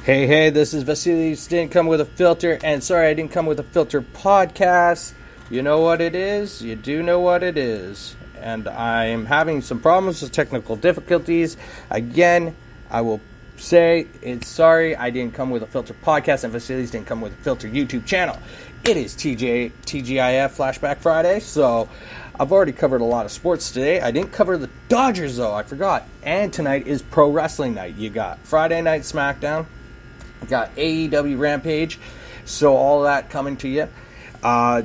Hey, this is Vasily's Didn't Come With a Filter, and sorry I didn't come with a filter podcast. You know what it is? You do know what it is. And I'm having some problems with technical difficulties. Again, I will say it's sorry I didn't come with a filter podcast, and Vasily's Didn't Come With a Filter YouTube channel. It is Tgif Flashback Friday, so I've already covered a lot of sports today. I didn't cover the Dodgers, though. I forgot. And tonight is Pro Wrestling night. You got Friday Night SmackDown. You got AEW Rampage. So all that coming to you.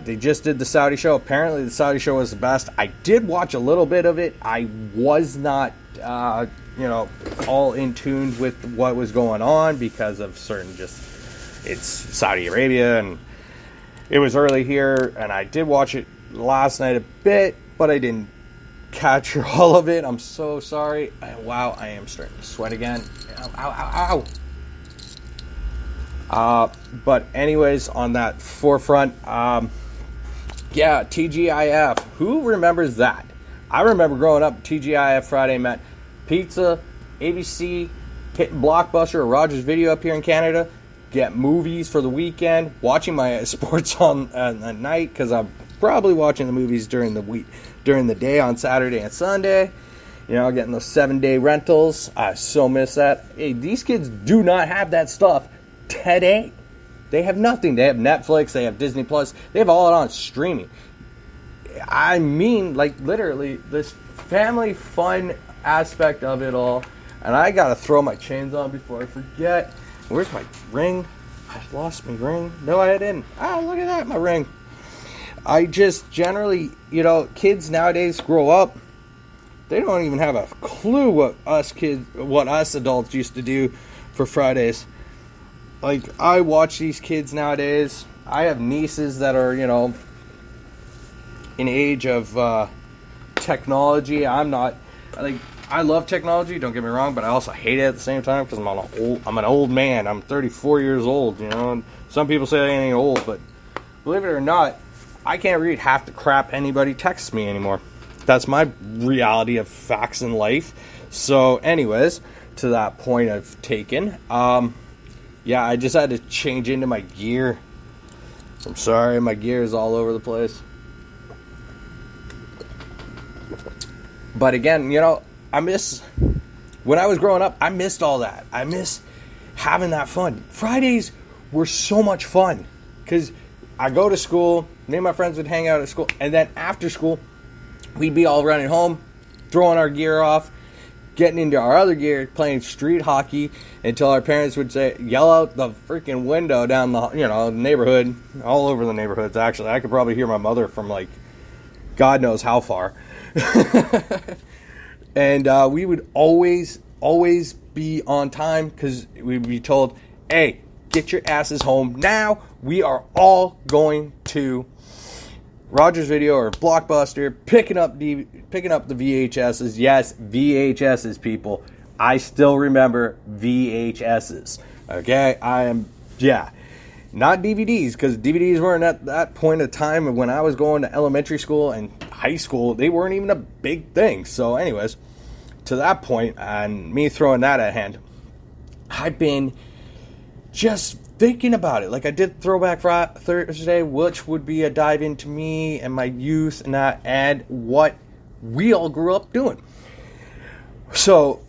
They just did the Saudi show. Apparently the Saudi show was the best. I did watch a little bit of it. I was not, all in tune with what was going on because of certain it's Saudi Arabia and it was early here. And I did watch it last night a bit, but I didn't capture all of it. I'm so sorry. Wow, I am starting to sweat again. Ow. But anyways, on that forefront, TGIF. Who remembers that? I remember growing up, TGIF Friday meant pizza, ABC, hitting Blockbuster or Rogers Video up here in Canada, get movies for the weekend, watching my sports on at night because I'm probably watching the movies during the day on Saturday and Sunday. You know, getting those 7-day rentals. I so miss that. Hey, these kids do not have that stuff today. They have nothing. They have Netflix, they have Disney Plus, they have all it on streaming. I mean, like, literally, this family fun aspect of it all. And I gotta throw my chains on before I forget. Where's my ring? I lost my ring. No, I didn't. Look at that, my ring. I just generally, kids nowadays grow up, they don't even have a clue what us adults used to do for Fridays. Like, I watch these kids nowadays. I have nieces that are, in age of technology. I'm not, I love technology, don't get me wrong, but I also hate it at the same time because I'm an old man. I'm 34 years old, and some people say I ain't old, but believe it or not, I can't read half the crap anybody texts me anymore. That's my reality of facts in life. So anyways, to that point I've taken, I just had to change into my gear. I'm sorry, my gear is all over the place. But again, when I was growing up, I missed all that. I miss having that fun. Fridays were so much fun because I go to school, me and my friends would hang out at school, and then after school, we'd be all running home, throwing our gear off, getting into our other gear, playing street hockey until our parents would yell out the freaking window down the, neighborhood, all over the neighborhoods, actually. I could probably hear my mother from, God knows how far. And we would always be on time because we'd be told, hey, get your asses home now. We are all going to Rogers Video or Blockbuster, picking up the VHSs. Yes, VHSs, people. I still remember VHSs. Okay, not DVDs, because DVDs weren't at that point of time when I was going to elementary school and high school. They weren't even a big thing. So, anyways, to that point, and me throwing that at hand, I've been just thinking about it. Like I did Throwback Thursday, which would be a dive into me and my youth and that, and what we all grew up doing. So,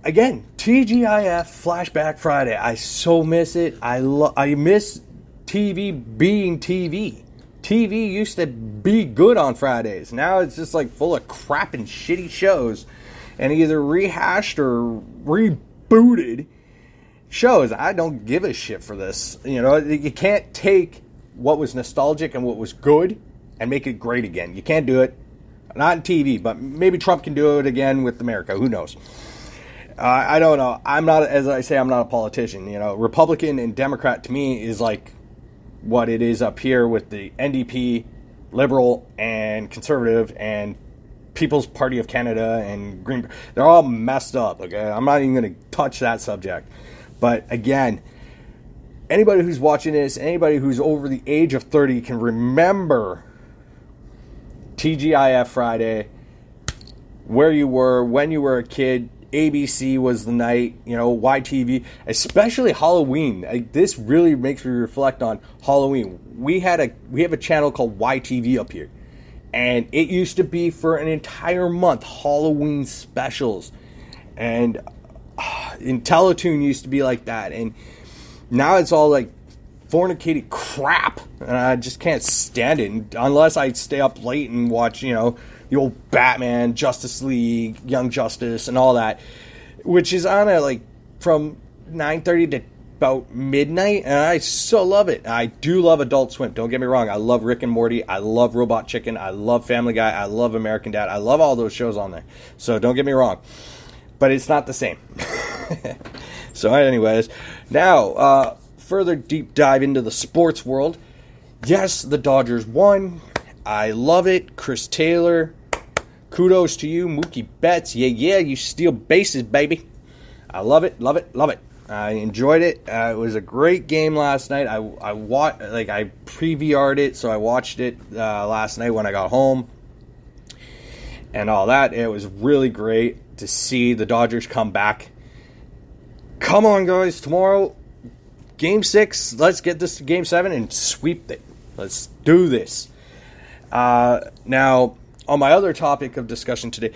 again, TGIF Flashback Friday. I so miss it. I miss TV being TV. TV used to be good on Fridays. Now it's just full of crap and shitty shows and either rehashed or rebooted shows. I don't give a shit for this. You can't take what was nostalgic and what was good and make it great again. You can't do it. Not in TV, but maybe Trump can do it again with America. Who knows? I don't know. I'm not a politician. Republican and Democrat to me is like what it is up here with the NDP, Liberal and Conservative and People's Party of Canada and Green. They're all messed up. Okay, I'm not even going to touch that subject. But again, anybody who's watching this, anybody who's over the age of 30 can remember TGIF Friday, where you were, when you were a kid. ABC was the night, YTV, especially Halloween. This really makes me reflect on Halloween. We have a channel called YTV up here, and it used to be for an entire month Halloween specials, and in Teletoon used to be like that, and now it's all like fornicated crap, and I just can't stand it unless I stay up late and watch, the old Batman, Justice League, Young Justice, and all that, which is on at from 9:30 to about midnight, and I so love it. I do love Adult Swim, don't get me wrong. I love Rick and Morty, I love Robot Chicken, I love Family Guy, I love American Dad, I love all those shows on there, so don't get me wrong, but it's not the same. So anyways, now further deep dive into the sports world. Yes, the Dodgers won. I love it. Chris Taylor, kudos to you. Mookie Betts, yeah, you steal bases, baby. I love it. I enjoyed it. It was a great game last night. I pre-VR'd it, so I watched it last night when I got home and all that. It was really great to see the Dodgers come back. Come on, guys, tomorrow, Game 6, let's get this to Game 7 and sweep it. Let's do this. Now, on my other topic of discussion today,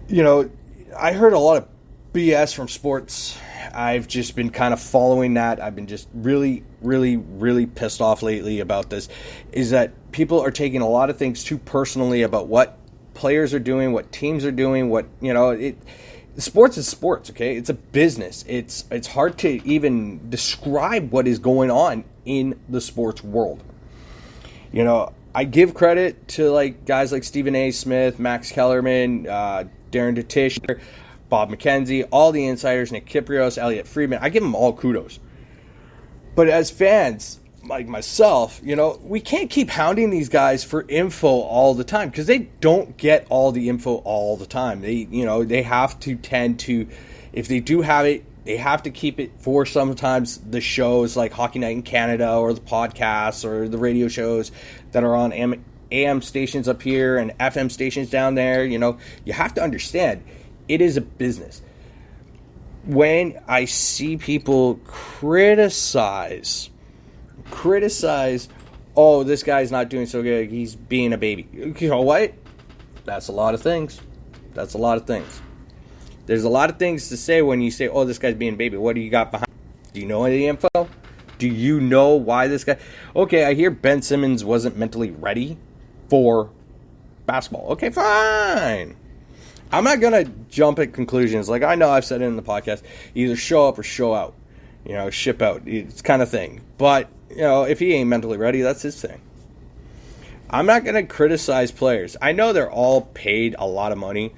I heard a lot of BS from sports. I've just been kind of following that. I've been just really, really, really pissed off lately about this, is that people are taking a lot of things too personally about what players are doing, what teams are doing, sports is sports, okay? It's a business. It's hard to even describe what is going on in the sports world. I give credit to guys like Stephen A. Smith, Max Kellerman, Darren DeTish, Bob McKenzie, all the insiders, Nick Kiprios, Elliot Friedman. I give them all kudos. But as fans, like myself, we can't keep hounding these guys for info all the time, because they don't get all the info all the time. They have to tend to, if they do have it, they have to keep it for sometimes the shows like Hockey Night in Canada, or the podcasts, or the radio shows that are on AM stations up here and FM stations down there. You have to understand, it is a business. When I see people criticize, oh, this guy's not doing so good, he's being a baby. You know what? That's a lot of things. There's a lot of things to say when you say, oh, this guy's being a baby. What do you got behind? Do you know any info? Do you know why this guy? Okay, I hear Ben Simmons wasn't mentally ready for basketball. Okay, fine. I'm not going to jump at conclusions. I know I've said it in the podcast, either show up or show out. Ship out. It's kind of thing. But, if he ain't mentally ready, that's his thing. I'm not going to criticize players. I know they're all paid a lot of money,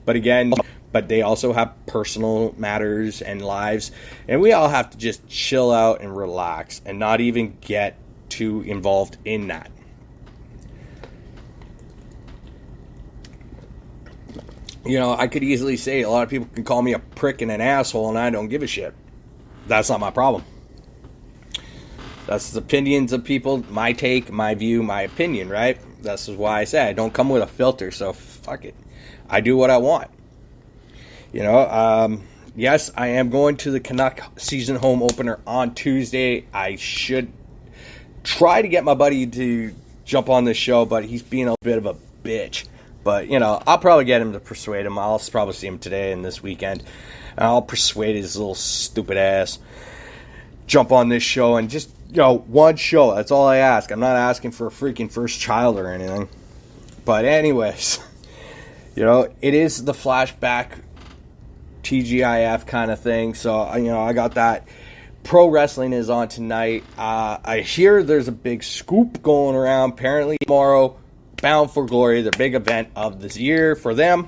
but they also have personal matters and lives, and we all have to just chill out and relax and not even get too involved in that. I could easily say a lot of people can call me a prick and an asshole, and I don't give a shit. That's not my problem. That's the opinions of people, my take, my view, my opinion, right? This is why I say I don't come with a filter, so fuck it. I do what I want. Yes, I am going to the Canuck season home opener on Tuesday. I should try to get my buddy to jump on this show, but he's being a bit of a bitch. But, I'll probably get him to persuade him. I'll probably see him today and this weekend. And I'll persuade his little stupid ass. Jump on this show and just, one show. That's all I ask. I'm not asking for a freaking first child or anything. But anyways, it is the Flashback TGIF kind of thing. So, I got that. Prowrestling is on tonight. I hear there's a big scoop going around. Apparently tomorrow, Bound for Glory, the big event of this year for them.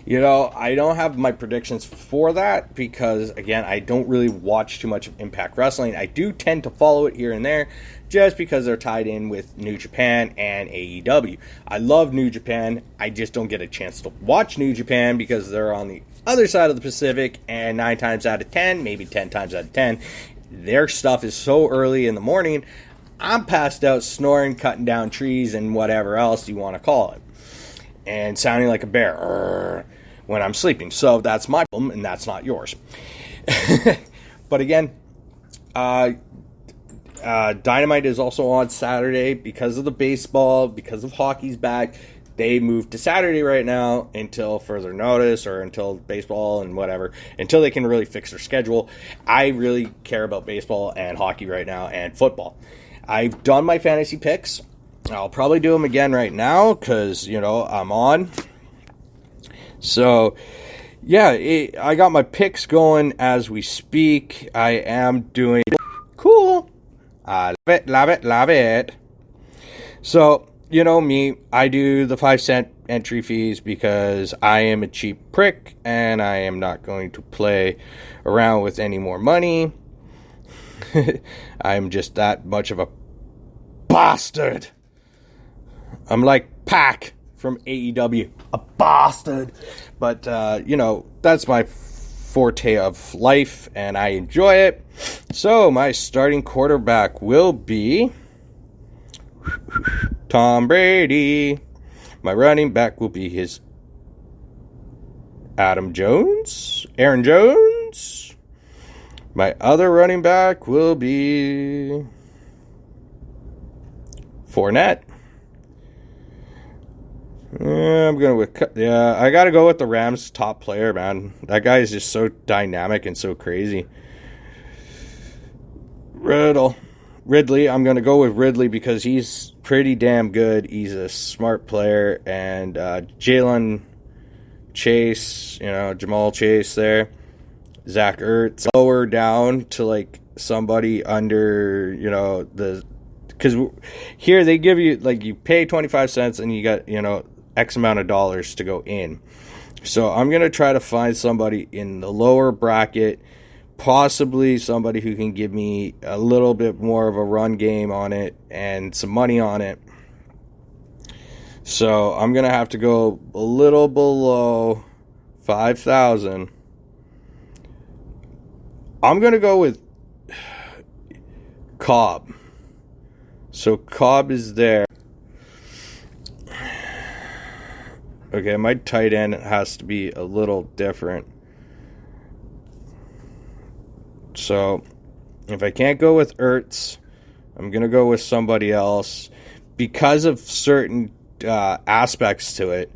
I don't have my predictions for that because, again, I don't really watch too much of Impact Wrestling. I do tend to follow it here and there just because they're tied in with New Japan and AEW. I love New Japan. I just don't get a chance to watch New Japan because they're on the other side of the Pacific, and 9 times out of 10, maybe 10 times out of 10, their stuff is so early in the morning, I'm passed out snoring, cutting down trees, and whatever else you want to call it. And sounding like a bear. when I'm sleeping. So that's my problem, and that's not yours. But again, Dynamite is also on Saturday because of the baseball, because of hockey's back. They moved to Saturday right now until further notice, or until baseball and whatever, until they can really fix their schedule. I really care about baseball and hockey right now, and football. I've done my fantasy picks. I'll probably do them again right now because, I'm on. So, yeah, I got my picks going as we speak. I am doing cool. I love it, love it, love it. So, me, I do the 5-cent entry fees because I am a cheap prick and I am not going to play around with any more money. I'm just that much of a bastard. I'm like Pac from AEW, a bastard. But, that's my forte of life and I enjoy it. So, my starting quarterback will be Tom Brady. My running back will be Aaron Jones. My other running back will be Fournette. I gotta go with the Rams' top player, man. That guy is just so dynamic and so crazy. Ridley, I'm going to go with Ridley because he's pretty damn good. He's a smart player. And Jalen Chase, Jamal Chase there. Zach Ertz, lower down to like somebody under, because here they give you, like, you pay 25 cents and you got, X amount of dollars to go in. So I'm going to try to find somebody in the lower bracket, possibly somebody who can give me a little bit more of a run game on it and some money on it. So I'm going to have to go a little below 5,000. I'm going to go with Cobb. So Cobb is there. Okay, my tight end has to be a little different. So, if I can't go with Ertz, I'm going to go with somebody else. Because of certain aspects to it,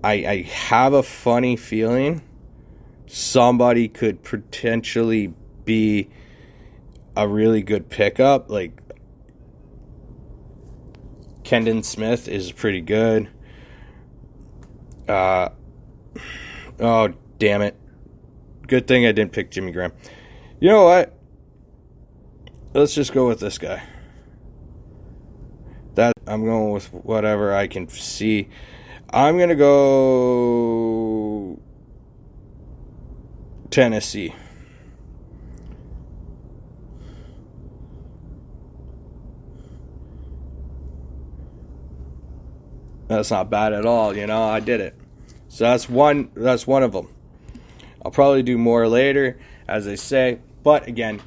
I have a funny feeling somebody could potentially be a really good pickup. Like, Kendon Smith is pretty good. Oh, damn it. Good thing I didn't pick Jimmy Graham. You know what? Let's just go with this guy. I'm going with whatever I can see. I'm going to go Tennessee. That's not bad at all, I did it. So that's one of them. I'll probably do more later, as I say. But again,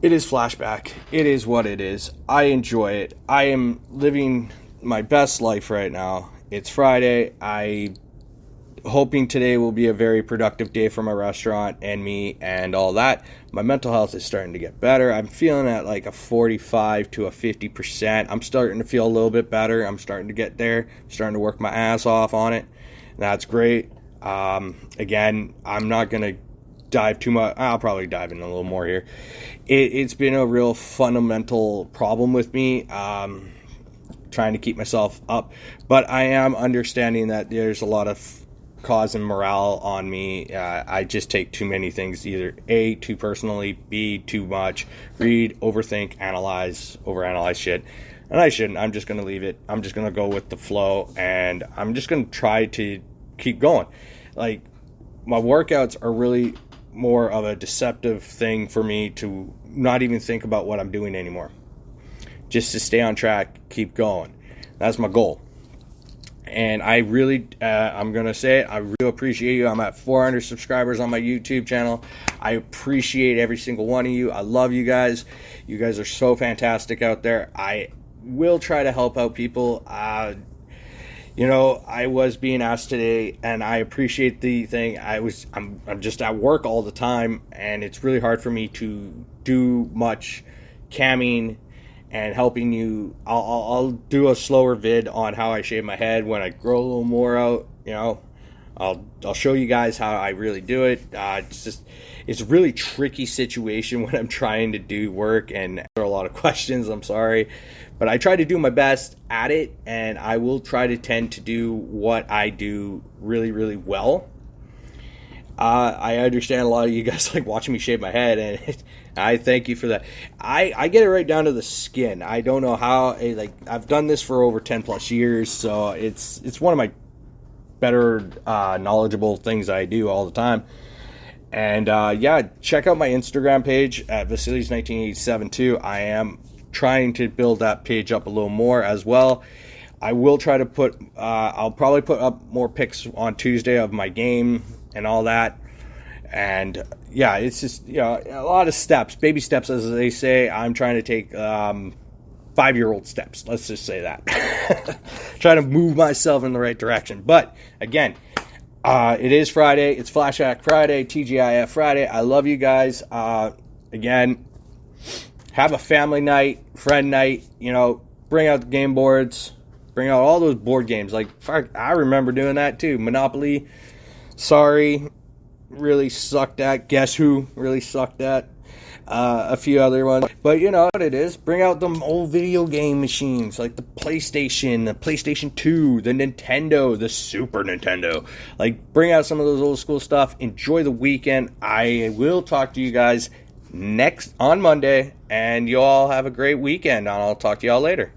it is Flashback. It is what it is. I enjoy it. I am living my best life right now. It's Friday. I'm hoping today will be a very productive day for my restaurant and me and all that. My mental health is starting to get better. I'm feeling at like a 45 to a 50%. I'm starting to feel a little bit better. I'm starting to get there. I'm starting to work my ass off on it. That's great. Again, I'm not going to dive too much. I'll probably dive in a little more here. It's been a real fundamental problem with me, trying to keep myself up. But I am understanding that there's a lot of cause and morale on me. I just take too many things, either A, too personally, B, too much, read, overthink, overanalyze shit. And I shouldn't. I'm just going to leave it. I'm just going to go with the flow, and I'm just going to try to keep going. Like, my workouts are really more of a deceptive thing for me to not even think about what I'm doing anymore. Just to stay on track, keep going. That's my goal. And I really, I'm going to say it, I really appreciate you. I'm at 400 subscribers on my YouTube channel. I appreciate every single one of you. I love you guys. You guys are so fantastic out there. I will try to help out people. I was being asked today, and I appreciate the thing. I'm just at work all the time, and it's really hard for me to do much camming and helping you. I'll do a slower vid on how I shave my head when I grow a little more out. I'll show you guys how I really do it. It's a really tricky situation when I'm trying to do work, and there are a lot of questions. I'm sorry, but I try to do my best at it, and I will try to tend to do what I do really, really well. I understand a lot of you guys like watching me shave my head, and I thank you for that. I get it right down to the skin. I don't know how. I've done this for over 10 plus years, so it's one of my better knowledgeable things I do all the time. And check out my Instagram page at Vasilis1987 too. I am trying to build that page up a little more as well. I will try to put I'll probably put up more pics on Tuesday of my game and all that. And it's just a lot of steps, baby steps, as they say. I'm trying to take 5-year-old steps, let's just say that. Trying to move myself in the right direction. But again, it is Friday. It's Flashback Friday, TGIF Friday. I love you guys. Again, have a family night, friend night. Bring out the game boards. Bring out all those board games. I remember doing that too. Monopoly. Sorry. Really sucked at. Guess Who really sucked at. A few other ones. But you know what it is. Bring out them old video game machines like the PlayStation 2, the Nintendo, the Super Nintendo. Bring out some of those old school stuff. Enjoy the weekend. I will talk to you guys on Monday, and you all have a great weekend. I'll talk to y'all later.